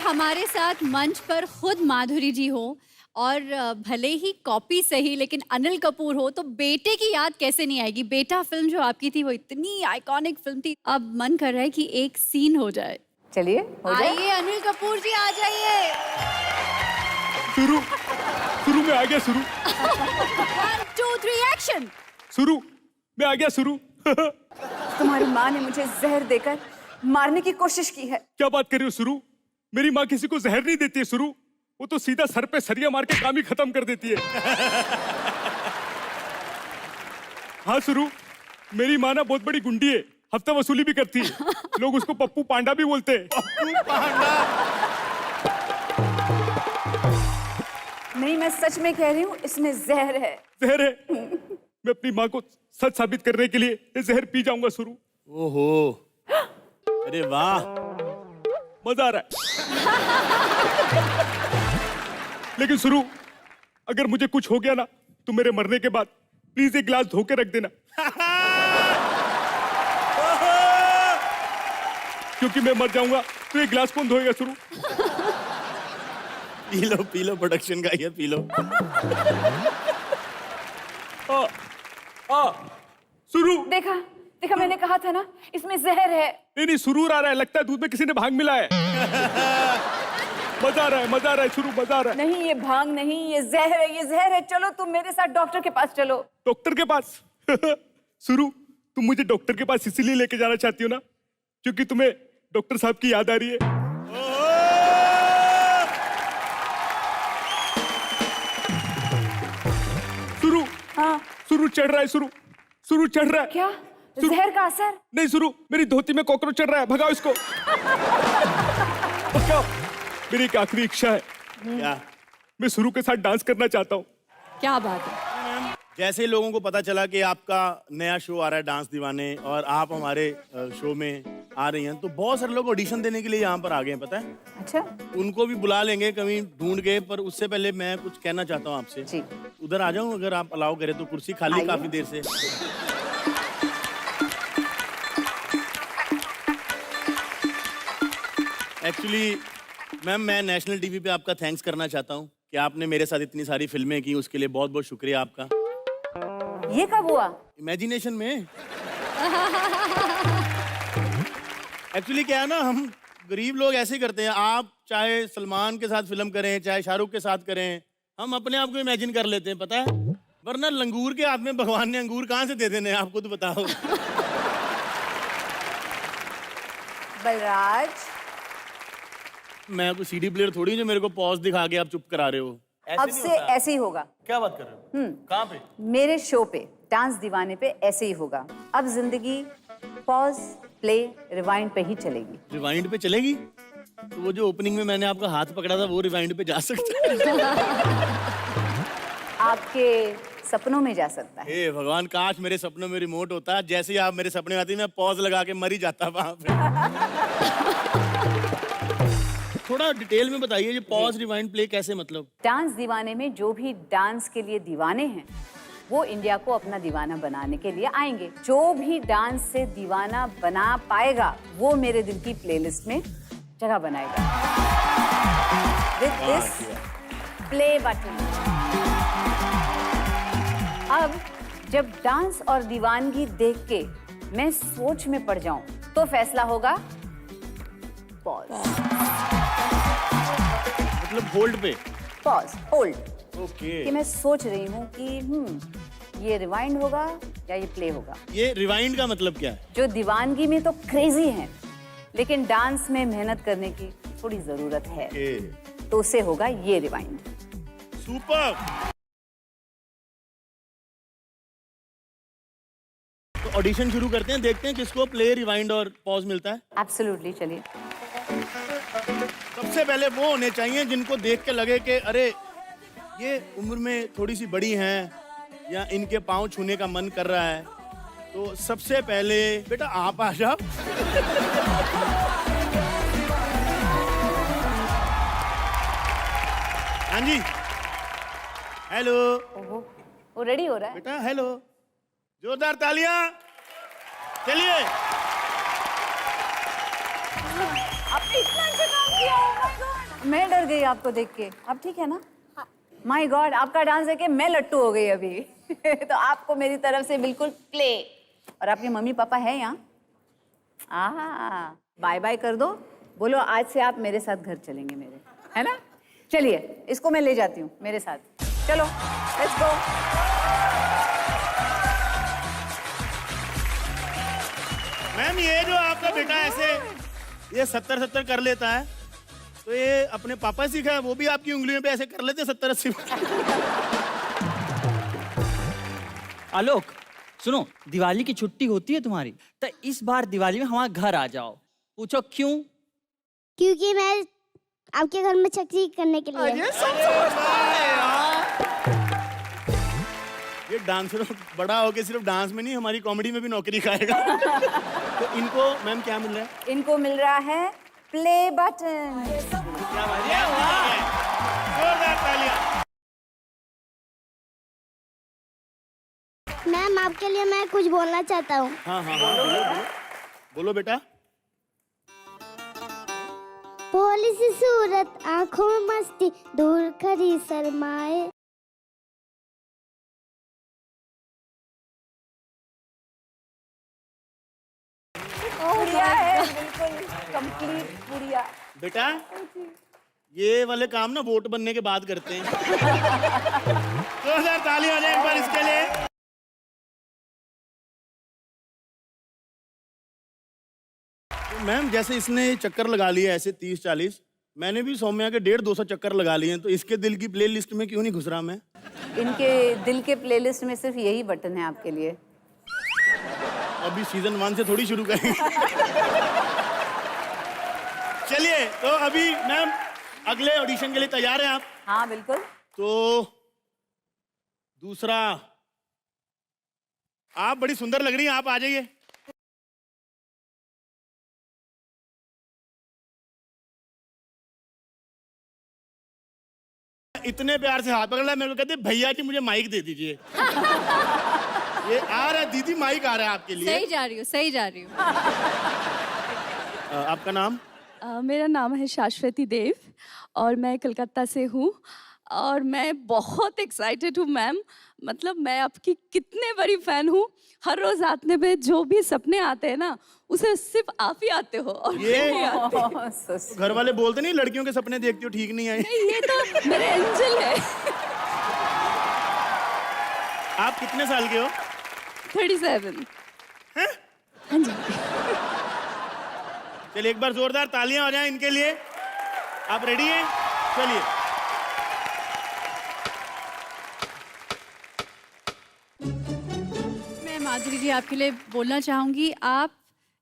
हमारे साथ मंच पर खुद माधुरी जी हो और भले ही कॉपी सही लेकिन अनिल कपूर हो तो बेटे की याद कैसे नहीं आएगी। बेटा फिल्म जो आपकी थी वो इतनी आइकॉनिक फिल्म थी। अब मन कर रहा है कि एक सीन हो जाए। चलिए हो जाए। आइए अनिल कपूर जी आ जाइए। शुरू शुरू में आ गया शुरू 1 2 3 एक्शन। शुरू में आ गया शुरू तुम्हारी माँ ने मुझे जहर देकर मारने की कोशिश की है। क्या बात कर रही हो शुरू? मेरी माँ किसी को जहर नहीं देती है शुरू, वो तो सीधा सर पे सरिया मार के काम ही खत्म कर देती है। हाँ शुरू, मेरी माँ ना बहुत बड़ी गुंडी है, हफ्ता वसूली भी करती है। लोग उसको पप्पू पांडा भी बोलते हैं। पप्पू पांडा। नहीं, मैं सच में कह रही हूँ, इसमें जहर है। जहर है? मैं अपनी माँ को सच साबित करने के लिए ये जहर पी जाऊंगा शुरू। ओहो, अरे वाह, मजा आ रहा है। लेकिन शुरू, अगर मुझे कुछ हो गया ना तो मेरे मरने के बाद प्लीज एक गिलास धो के रख देना। क्योंकि मैं मर जाऊंगा तो एक गिलास कौन धोएगा शुरू? पी लो प्रोडक्शन का ये पी लो। शुरू, देखा देखा, मैंने कहा था ना इसमें जहर है। नहीं सुरूर आ रहा है, लगता है दूध में किसी ने भांग मिला है। मजा आ रहा है शुरू, मजा आ रहा है। नहीं, ये भांग नहीं, ये जहर है, ये जहर है। चलो तुम मेरे साथ डॉक्टर के पास चलो। डॉक्टर के पास? शुरू, तुम मुझे डॉक्टर के पास इसीलिए लेके जाना चाहती हो ना क्योंकि तुम्हें डॉक्टर साहब की याद आ रही है। शुरू, हाँ, शुरू चढ़ रहा है शुरू, शुरू चढ़ रहा है। क्या जहर का असर? नहीं शुरू, मेरी धोती में कॉकरोच चढ़ रहा है, भगाओ इसको। भगाओ। मेरी एक आखिरी इच्छा है, क्या? मैं शुरू के साथ डांस करना चाहता हूँ। क्या बात है। जैसे लोगों को पता चला कि आपका नया शो आ रहा है डांस दीवाने और आप हमारे शो में आ रही हैं, तो बहुत सारे लोग ऑडिशन देने के लिए यहाँ पर आ गए हैं, पता है? अच्छा उनको भी बुला लेंगे कहीं ढूंढ के, पर उससे पहले मैं कुछ कहना चाहता हूँ आपसे। जी, उधर आ जाऊं अगर आप अलाउ करें तो, कुर्सी खाली काफी देर से। एक्चुअली मैम, मैं नेशनल टीवी पे आपका थैंक्स करना चाहता हूँ कि आपने मेरे साथ इतनी सारी फिल्में की, उसके लिए बहुत बहुत शुक्रिया आपका। ये कब हुआ? इमेजिनेशन में। एक्चुअली क्या है ना, हम गरीब लोग ऐसे ही करते हैं। आप चाहे सलमान के साथ फिल्म करें, चाहे शाहरुख के साथ करें, हम अपने आप को इमेजिन कर लेते हैं, पता है? वरना लंगूर के हाथ में भगवान ने अंगूर कहाँ से दे देने, आपको तो बताओ। बलराज, मैं कोई सीडी प्लेयर थोड़ी जो मेरे को पॉज दिखा के आप चुप करा रहे हो। अब से ऐसे ही होगा। क्या बात कर रहे हो? कहाँ पे? मेरे शो पे, डांस दीवाने पे ऐसे ही होगा। अब जिंदगी पॉज, प्ले, रिवाइंड पे ही चलेगी। रिवाइंड पे चलेगी? तो वो जो ओपनिंग में मैंने आपका हाथ पकड़ा था वो रिवाइंड पे जा सकता है? आपके सपनों में जा सकता है। हे भगवान, काश मेरे सपनों में रिमोट होता। जैसे ही आप मेरे सपने में आती मैं पॉज लगा के मर ही जाता वहां पे। थोड़ा डिटेल में बताइए, ये पॉज रिवाइंड प्ले कैसे, मतलब? डांस दीवाने में जो भी डांस के लिए दीवाने हैं वो इंडिया को अपना दीवाना बनाने के लिए आएंगे। जो भी डांस से दीवाना बना पाएगा वो मेरे दिल की प्लेलिस्ट में जगह बनाएगा। With this play button. अब जब डांस और दीवानगी देख के मैं सोच में पड़ जाऊं तो फैसला होगा पॉज। मतलब होल्ड पे? Pause, hold. ओके। कि मैं सोच रही हूँ कि ये रिवाइंड होगा या ये प्ले होगा। ये रिवाइंड का मतलब क्या है? जो दीवानगी में तो क्रेजी हैं, लेकिन डांस में मेहनत करने की थोड़ी जरूरत है, तो उससे होगा ये रिवाइंड। सुपर। तो ऑडिशन शुरू करते हैं, देखते हैं किसको प्ले, रिवाइंड और पॉज मिलता है। एब्सोल्युटली, चलिए। सबसे पहले वो होने चाहिए जिनको देख के लगे कि अरे ये उम्र में थोड़ी सी बड़ी हैं या इनके पाँव छूने का मन कर रहा है। तो सबसे पहले बेटा आप आ जाओ। हाँ जी, हेलो। ओहो, वो रेडी हो रहा है। बेटा हेलो, जोरदार तालियां। चलिए आपने इतना अच्छा काम किया, oh my God! मैं डर गई आपको देख के। अब ठीक है ना? माय गॉड, आपका डांस देख के मैं लट्टू हो गई अभी। तो आपको मेरी तरफ से बिल्कुल प्ले। और आपके मम्मी पापा है यहाँ? बाय बाय कर दो, बोलो आज से आप मेरे साथ घर चलेंगे मेरे, है ना? चलिए, इसको मैं ले जाती हूँ मेरे साथ। चलो, लेट्स गो। मैम, ये जो आपका बेटा ऐसे ये 70-70 कर लेता है, तो ये अपने पापा से सीखा है? वो भी आपकी उंगलियों पे ऐसे कर लेते हैं 70-80? आलोक, सुनो, दिवाली की छुट्टी होती है तुम्हारी, तो इस बार दिवाली में हमारे घर आ जाओ। पूछो क्यों? क्योंकि मैं आपके घर में चकरी करने के लिए। ये डांसर बड़ा होके सिर्फ डांस में नहीं, हमारी कॉमेडी में भी नौकरी खाएगा। तो इनको मैम क्या मिल रहा है? इनको मिल रहा है प्ले बटन। क्या बात है? जोरदार तालियां। मैम, आपके लिए मैं कुछ बोलना चाहता हूँ। हाँ हाँ हाँ, बोलो बोलो, बोलो बेटा। भोली सी सूरत, आंखों में मस्ती, दूर खड़ी शर्माए। पुड़िया है, बिल्कुल कंप्लीट पुड़िया। बेटा, ये वाले काम ना वोट बनने के बाद करते हैं। 2000 तालियां हो जाए एक बार इसके लिए। तो मैम, जैसे इसने चक्कर लगा लिए ऐसे 30-40, मैंने भी सौम्या के 150-200 चक्कर लगा लिए हैं, तो इसके दिल की प्लेलिस्ट में क्यों नहीं घुस रहा मैं? इनके दिल के प्लेलिस्ट में सिर्फ यही बटन है आपके लिए। अभी सीजन 1 से थोड़ी शुरू करेंगे। चलिए, तो अभी मैम अगले ऑडिशन के लिए तैयार हैं आप? हाँ बिल्कुल। तो दूसरा, आप बड़ी सुंदर लग रही हैं, आप आ जाइए। इतने प्यार से हाथ पकड़ लिया, मेरे को कहते भैया जी मुझे माइक दे दीजिए। ये आ रहा है दीदी, माइक आ रहा है आपके लिए। सही जा रही हूँ, सही जा रही हूँ। आपका नाम? मेरा नाम है शाश्वती देव और मैं कलकत्ता से हूँ और मैं बहुत एक्साइटेड हूँ मैम। मतलब मैं आपकी कितने बड़ी फ़ैन हूँ। हर रोज़ आते में जो भी सपने आते हैं ना, उसे सिर्फ आप ही आते हो और ये मैं नहीं आती। घर वाले बोलते नहीं लड़कियों के सपने देखती हो ठीक नहीं है? नहीं, ये तो मेरे एंजल है। आप कितने साल के हो? 37। हैं? हाँ जी। चलिए एक बार जोरदार तालियां हो जाएं इनके लिए। आप रेडी हैं? चलिए। मैं माधुरी जी आपके लिए बोलना चाहूंगी, आप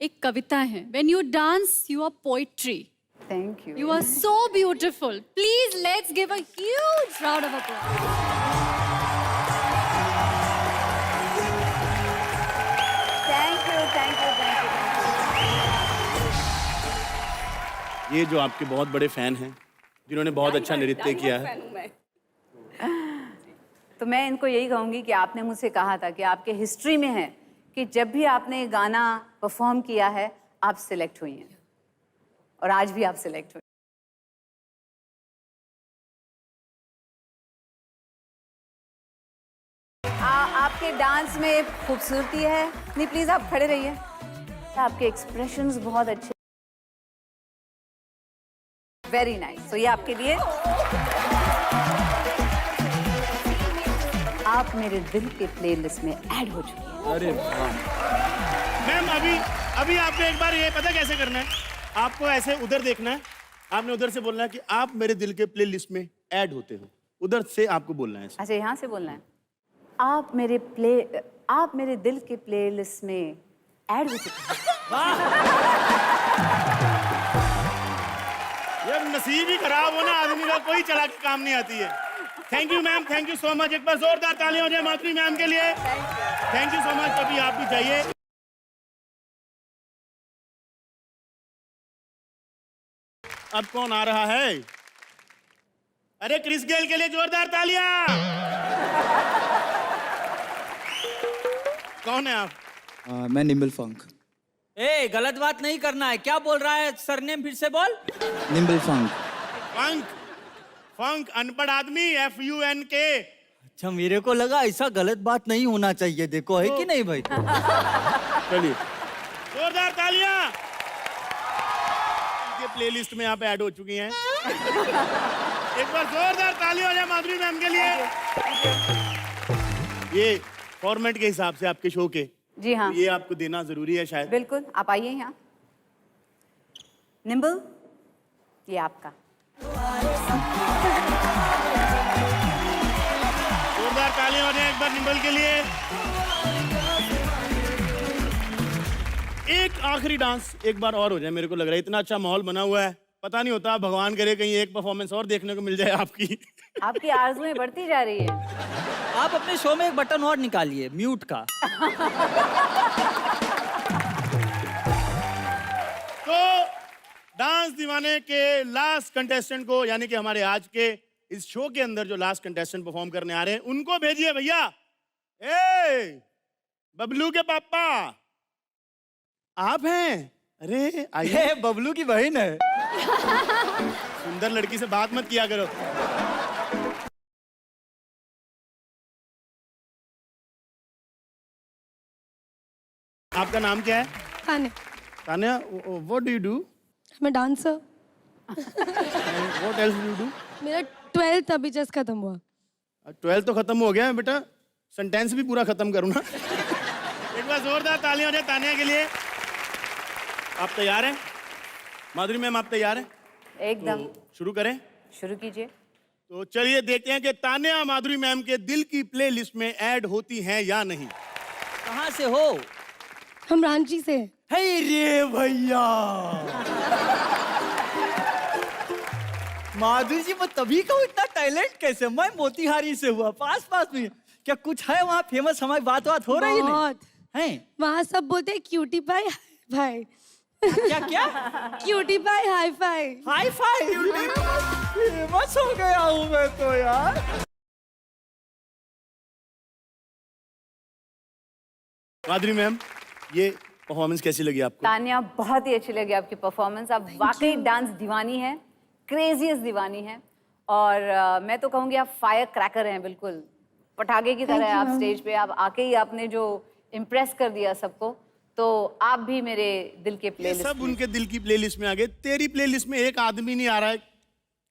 एक कविता हैं। When you dance, you are poetry. Thank you. You are so beautiful. Please let's give a huge round of applause. Thank you, thank you, thank you. ये जो आपके बहुत बड़े फैन हैं, जिन्होंने बहुत अच्छा नृत्य किया है, तो मैं इनको यही कहूंगी कि आपने मुझसे कहा था कि आपके हिस्ट्री में है कि जब भी आपने गाना परफॉर्म किया है आप सिलेक्ट हुई हैं, और आज भी आप सिलेक्ट हुई। आपके डांस में खूबसूरती है। नहीं, प्लीज आप खड़े रहिए। आपके एक्सप्रेशंस बहुत अच्छे। Very nice. तो ये आपके लिए। आप मेरे दिल के प्लेलिस्ट में ऐड हो चुकी हैं। अरे मैम, अभी आपको एक बार ये पता कैसे करना है? आपको ऐसे उधर देखना है, आपने उधर से बोलना है कि आप मेरे दिल के प्लेलिस्ट में ऐड होते हो। उधर से आपको बोलना है। अच्छा, यहाँ से बोलना है। आप मेरे दिल के प्लेलिस्ट में ऐड हो चुके हैं। यार नसीब ही खराब हो ना आदमी का, कोई चला के काम नहीं आती है। Thank you ma'am, thank you so much. एक बार जोरदार तालियां हो जाए माधुरी मैम के लिए। Thank you so much. अभी आप भी जाइए। अब कौन आ रहा है? अरे क्रिस गेल के लिए जोरदार तालियां। कौन है आप? मैं निम्बल फंक। ए गलत बात नहीं करना है। क्या बोल रहा है सरनेम, फिर से बोल। निम्बल फंक। फंक, फंक अनपढ़ आदमी, FUNK। अच्छा, मेरे को लगा ऐसा गलत बात नहीं होना चाहिए। देखो है कि नहीं भाई? चलिए जोरदार तालियां। इनके प्लेलिस्ट में यहाँ पे ऐड हो चुकी हैं। एक बार जोरदार तालियां हो जाए माधुरी मैम के लिए। ये फॉर्मेट के हिसाब से आपके शो के, जी हाँ, ये आपको देना जरूरी है शायद। बिल्कुल। आप आइए यहाँ। निम्बल, ये आपका। जोरदार तालियां हो जाए एक बार निम्बल के लिए। एक आखिरी डांस एक बार और हो जाए, मेरे को लग रहा है इतना अच्छा माहौल बना हुआ है, पता नहीं होता, भगवान करे कहीं एक परफॉर्मेंस और देखने को मिल जाए आपकी। आपकी आरज़ुएं बढ़ती जा रही है। आप अपने शो में एक बटन और निकालिए, म्यूट का। तो डांस दीवाने के लास्ट कंटेस्टेंट को, यानी कि हमारे आज के इस शो के अंदर जो लास्ट कंटेस्टेंट परफॉर्म करने आ रहे हैं, उनको भेजिए भैया। ए बबलू के पापा आप हैं? अरे आइए। ये बबलू की बहन है। सुंदर लड़की से बात मत किया करो। आपका नाम क्या है? Tanya, Tanya, what do you do? मैं dancer. What else do you do? मेरा 12th अभी जस्ट खत्म हुआ। 12 तो खत्म हो गया है बेटा, सेंटेंस भी पूरा खत्म करूँ ना। एक बार जोरदार तालियां हो जाए तान्या के लिए। आप तैयार हैं माधुरी मैम? आप तैयार हैं? एकदम। शुरू करें? शुरू कीजिए। तो चलिए देखते हैं कि तान्या माधुरी मैम के दिल की प्लेलिस्ट में ऐड होती हैं या नहीं। कहाँ से हो? हम रांची से हैं। हे रे भैया, माधुरी जी, मैं तभी कहूँ इतना टैलेंट कैसे? मैं मोतिहारी से हुआ, पास पास में। क्या कुछ है वहाँ फेमस? हमारी बात बात हो रही है बहुत। हैं? वहाँ सब बोलते हैं क्यूटी पाई भाई। क्या क्या? Cutie pie hi fi. Hi fi? Famous हो गया हूँ मैं तो यार। माधुरी मैम, ये परफॉर्मेंस कैसी लगी आपको? तान्या, बहुत ही अच्छी लगी आपकी परफॉर्मेंस। आप वाकई डांस दीवानी है, क्रेजीएस्ट दीवानी है। और मैं तो कहूँगी आप फायर क्रैकर हैं, बिल्कुल पटाखे की तरह है आप स्टेज पे। आप आके ही आपने जो इम्प्रेस कर दिया सबको, तो आप भी मेरे दिल के ये प्लेलिस्ट सब उनके दिल की प्लेलिस्ट में आ गए, तेरी प्लेलिस्ट में एक आदमी नहीं आ रहा है।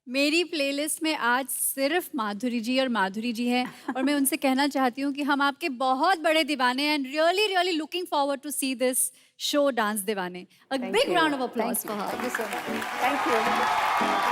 मेरी प्लेलिस्ट में आज सिर्फ माधुरी जी और माधुरी जी है, और मैं उनसे कहना चाहती हूँ कि हम आपके बहुत बड़े दीवाने हैं, and really really looking forward to see this show dance Deewane. A big round of applause for her. Thank you so much. Thank you.